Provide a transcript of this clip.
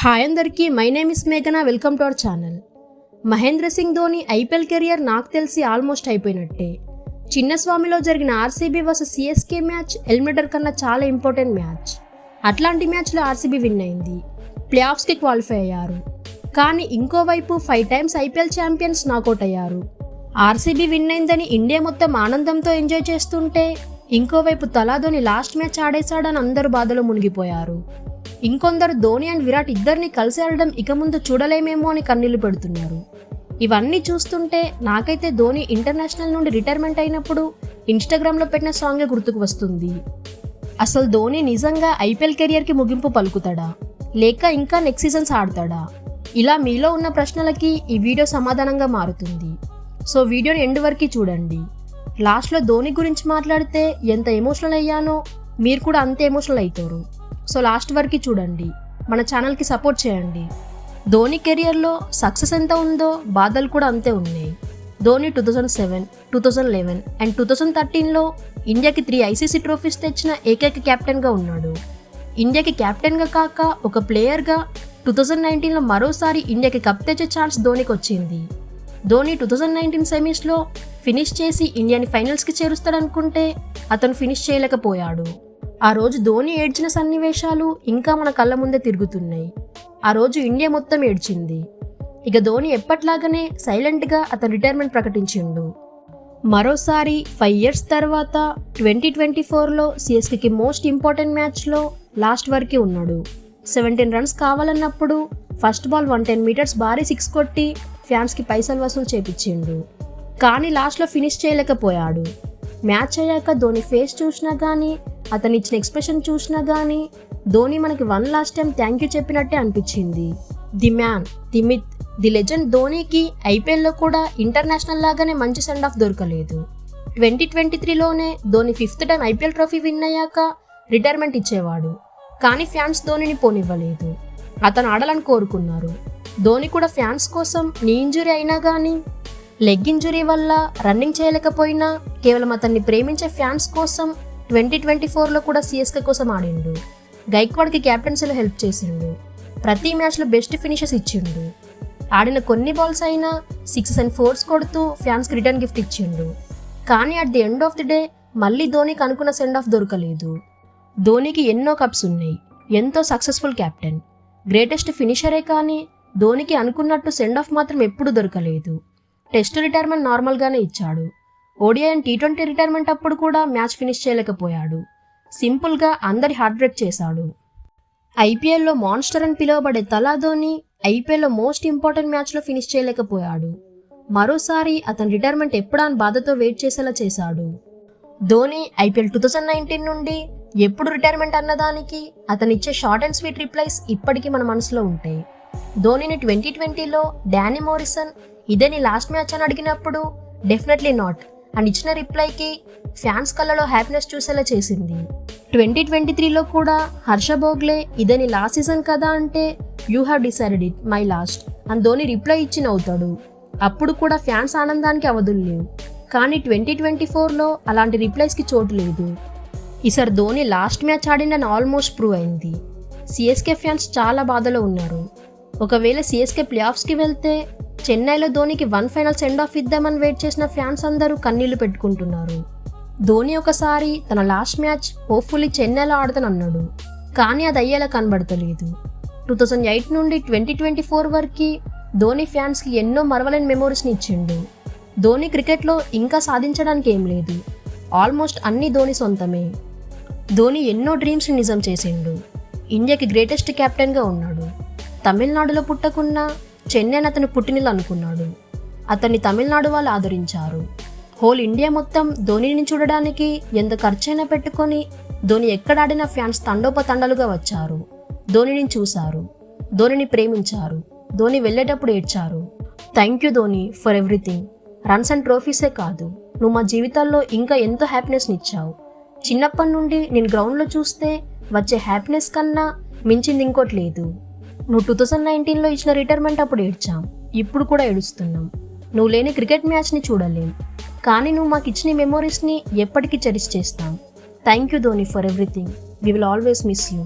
Hi అందరికీ, my name is మేఘనా. Welcome to our channel. Mahendra Singh Dhoni IPL career నాకు తెలిసి ఆల్మోస్ట్ అయిపోయినట్టే. చిన్నస్వామిలో జరిగిన RCB versus CSK match eliminator కన్నా చాలా ఇంపార్టెంట్ మ్యాచ్. అట్లాంటి మ్యాచ్లో ఆర్సీబీ విన్ అయింది, ప్లే ఆఫ్స్కి క్వాలిఫై అయ్యారు. కానీ ఇంకోవైపు 5 టైమ్స్ ఐపీఎల్ ఛాంపియన్స్ నాకౌట్ అయ్యారు. ఆర్సీబీ విన్ అయిందని ఇండియా మొత్తం ఆనందంతో ఎంజాయ్ చేస్తుంటే, ఇంకోవైపు ధోని లాస్ట్ మ్యాచ్ ఆడేశాడని అందరూ బాధలో మునిగిపోయారు. ఇంకొందరు ధోని అండ్ విరాట్ ఇద్దరిని కలిసి ఆడడం ఇక ముందు చూడలేమేమో అని కన్నీళ్లు పెడుతున్నారు. ఇవన్నీ చూస్తుంటే నాకైతే ధోని ఇంటర్నేషనల్ నుండి రిటైర్మెంట్ అయినప్పుడు ఇన్స్టాగ్రామ్లో పెట్టిన సాంగే గుర్తుకు వస్తుంది. అసలు ధోని నిజంగా ఐపీఎల్ కెరియర్కి ముగింపు పలుకుతాడా, లేక ఇంకా నెక్స్ట్ సీజన్స్ ఆడతాడా? ఇలా మీలో ఉన్న ప్రశ్నలకి ఈ వీడియో సమాధానంగా మారుతుంది. సో వీడియోని ఎండ్ వరకు చూడండి. లాస్ట్లో ధోని గురించి మాట్లాడితే ఎంత ఎమోషనల్ అయ్యానో మీరు కూడా అంతే ఎమోషనల్ అవుతారు. సో లాస్ట్ వరకు చూడండి, మన ఛానల్కి సపోర్ట్ చేయండి. ధోని కెరియర్లో సక్సెస్ ఎంత ఉందో బాధలు కూడా అంతే ఉన్నాయి. ధోని 2007, 2011 అండ్ 2013లో ఇండియాకి 3 ఐసీసీ ట్రోఫీస్ తెచ్చిన ఏకైక కెప్టెన్గా ఉన్నాడు. ఇండియాకి కెప్టెన్గా కాక ఒక ప్లేయర్గా 2019లో మరోసారి ఇండియాకి కప్ తెచ్చే ఛాన్స్ ధోనికి వచ్చింది. ధోని 2019 సెమీస్లో ఫినిష్ చేసి ఇండియాని ఫైనల్స్కి చేరుస్తాడనుకుంటే అతను ఫినిష్ చేయలేకపోయాడు. ఆ రోజు ధోని ఏడ్చిన సన్నివేశాలు ఇంకా మన కళ్ళ ముందే తిరుగుతున్నాయి. ఆ రోజు ఇండియా మొత్తం ఏడ్చింది. ఇక ధోని ఎప్పట్లాగానే సైలెంట్గా అతను రిటైర్మెంట్ ప్రకటించిండు. మరోసారి 5 ఇయర్స్ తర్వాత 2024లో సిఎస్కేకి మోస్ట్ ఇంపార్టెంట్ మ్యాచ్లో లాస్ట్ వరకు ఉన్నాడు. 17 రన్స్ కావాలన్నప్పుడు ఫస్ట్ బాల్ 110 మీటర్స్ భారీ 6 కొట్టి ఫ్యాన్స్కి పైసలు వసూలు చేపించిండు. కానీ లాస్ట్లో ఫినిష్ చేయలేకపోయాడు. మ్యాచ్ అయ్యాక ధోని ఫేస్ చూసినా కానీ, అతను ఇచ్చిన ఎక్స్ప్రెషన్ చూసినా కానీ ధోని మనకి one last time thank you చెప్పినట్టే అనిపించింది. The man, the myth, the legend ధోనికి ఐపీఎల్లో కూడా ఇంటర్నేషనల్ లాగానే మంచి సెండ్ ఆఫ్ దొరకలేదు. 2023లోనే Dhoni 5th time IPL trophy win అయ్యాక రిటైర్మెంట్ ఇచ్చేవాడు. కానీ ఫ్యాన్స్ ధోనిని పోనివ్వలేదు. అతను ఆడాలని కోరుకున్నారు. ధోని కూడా ఫ్యాన్స్ కోసం నీ ఇంజురీ అయినా కానీ, లెగ్ ఇంజురీ వల్ల రన్నింగ్ చేయలేకపోయినా కేవలం అతన్ని ప్రేమించే ఫ్యాన్స్ కోసం 2024లో కూడా సిఎస్కే కోసం ఆడిండు. గైక్వాడ్కి క్యాప్టెన్సీలో హెల్ప్ చేసిండు. ప్రతి మ్యాచ్లో బెస్ట్ ఫినిషెస్ ఇచ్చిండు. ఆడిన కొన్ని బాల్స్ అయినా 6 and 4s కొడుతూ ఫ్యాన్స్కి రిటర్న్ గిఫ్ట్ ఇచ్చిండు. కానీ at the end of the day మళ్ళీ ధోనికి అనుకున్న సెండ్ ఆఫ్ దొరకలేదు. ధోనికి ఎన్నో కప్స్ ఉన్నాయి, ఎంతో సక్సెస్ఫుల్ క్యాప్టెన్, గ్రేటెస్ట్ ఫినిషరే. కానీ ధోనికి అనుకున్నట్టు సెండ్ ఆఫ్ మాత్రం ఎప్పుడూ దొరకలేదు. టెస్ట్ రిటైర్మెంట్ నార్మల్గానే ఇచ్చాడు. ఓడిఐ అండ్ T20 రిటైర్మెంట్ అప్పుడు కూడా మ్యాచ్ ఫినిష్ చేయలేకపోయాడు. సింపుల్గా అందరి హార్ట్ బ్రేక్ చేశాడు. ఐపీఎల్లో మాన్స్టర్ అని పిలువబడే ధోని ఐపీఎల్లో మోస్ట్ ఇంపార్టెంట్ మ్యాచ్లో ఫినిష్ చేయలేకపోయాడు. మరోసారి అతని రిటైర్మెంట్ ఎప్పుడా అని బాధతో వెయిట్ చేసేలా చేశాడు. ధోని ఐపీఎల్ 2019 నుండి ఎప్పుడు రిటైర్మెంట్ అన్నదానికి అతను ఇచ్చే షార్ట్ అండ్ స్వీట్ రిప్లైస్ ఇప్పటికీ మన మనసులో ఉంటాయి. ధోనిని 2020లో డానీ మోరిసన్ ఇదే నీ లాస్ట్ మ్యాచ్ అని అడిగినప్పుడు డెఫినెట్లీ నాట్ అని ఇచ్చిన రిప్లైకి ఫ్యాన్స్ కళ్ళలో హ్యాపీనెస్ చూసేలా చేసింది. 2023లో కూడా హర్ష భోగ్లే ఇదే నీ లాస్ట్ సీజన్ కదా అంటే you have decided it my last అని ధోని రిప్లై ఇచ్చి నవ్వుతాడు. అప్పుడు కూడా ఫ్యాన్స్ ఆనందానికి అవధులు లేవు. కానీ 2024లో అలాంటి రిప్లైస్కి చోటు లేదు. ఈసారి ధోని లాస్ట్ మ్యాచ్ ఆడిందని ఆల్మోస్ట్ ప్రూవ్ అయింది. సిఎస్కే ఫ్యాన్స్ చాలా బాధలో ఉన్నారు. ఒకవేళ సిఎస్కే ప్లే ఆఫ్స్కి వెళ్తే చెన్నైలో ధోనికి 1 ఫైనల్ సెండ్ ఆఫ్ ఇద్దామని వెయిట్ చేసిన ఫ్యాన్స్ అందరూ కన్నీళ్లు పెట్టుకుంటున్నారు. ధోని ఒకసారి తన లాస్ట్ మ్యాచ్ హోప్ఫుల్లీ చెన్నైలో ఆడతానన్నాడు. కానీ అది అయ్యేలా కనబడతలేదు. 2008 నుండి 2024 వరకు ధోని ఫ్యాన్స్కి ఎన్నో మరవలేని మెమోరీస్ని ఇచ్చిండు. ధోని క్రికెట్లో ఇంకా సాధించడానికి ఏం లేదు. ఆల్మోస్ట్ అన్ని ధోని సొంతమే. ధోని ఎన్నో డ్రీమ్స్ని నిజం చేసిండు. ఇండియాకి గ్రేటెస్ట్ కెప్టెన్గా ఉన్నాడు. తమిళనాడులో పుట్టకున్నా చెన్నై అతను పుట్టినిల్లు అనుకున్నాడు. అతన్ని తమిళనాడు వాళ్ళు ఆదరించారు. హోల్ ఇండియా మొత్తం ధోనిని చూడడానికి ఎంత ఖర్చైనా పెట్టుకొని ధోని ఎక్కడాడినా ఫ్యాన్స్ తండోపతండాలుగా వచ్చారు. ధోనిని చూశారు, ధోనిని ప్రేమించారు, ధోని వెళ్ళేటప్పుడు ఏడ్చారు. Thank you Dhoni for everything. Runs and ట్రోఫీసే కాదు, నువ్వు మా జీవితాల్లో ఇంకా ఎంతో హ్యాపీనెస్ని ఇచ్చావు. చిన్నప్పటి నుండి నేను గ్రౌండ్లో చూస్తే వచ్చే హ్యాపీనెస్ కన్నా మించింది ఇంకోటి లేదు. నువ్వు 2019లో ఇచ్చిన రిటైర్మెంట్ అప్పుడు ఏడ్చాం, ఇప్పుడు కూడా ఏడుస్తున్నాం. నువ్వు లేని క్రికెట్ మ్యాచ్ని చూడలేం. కానీ నువ్వు మాకు ఇచ్చిన మెమోరీస్ని ఎప్పటికీ చెరిష్ చేస్తాం. Thank you Dhoni for everything. We will always miss you.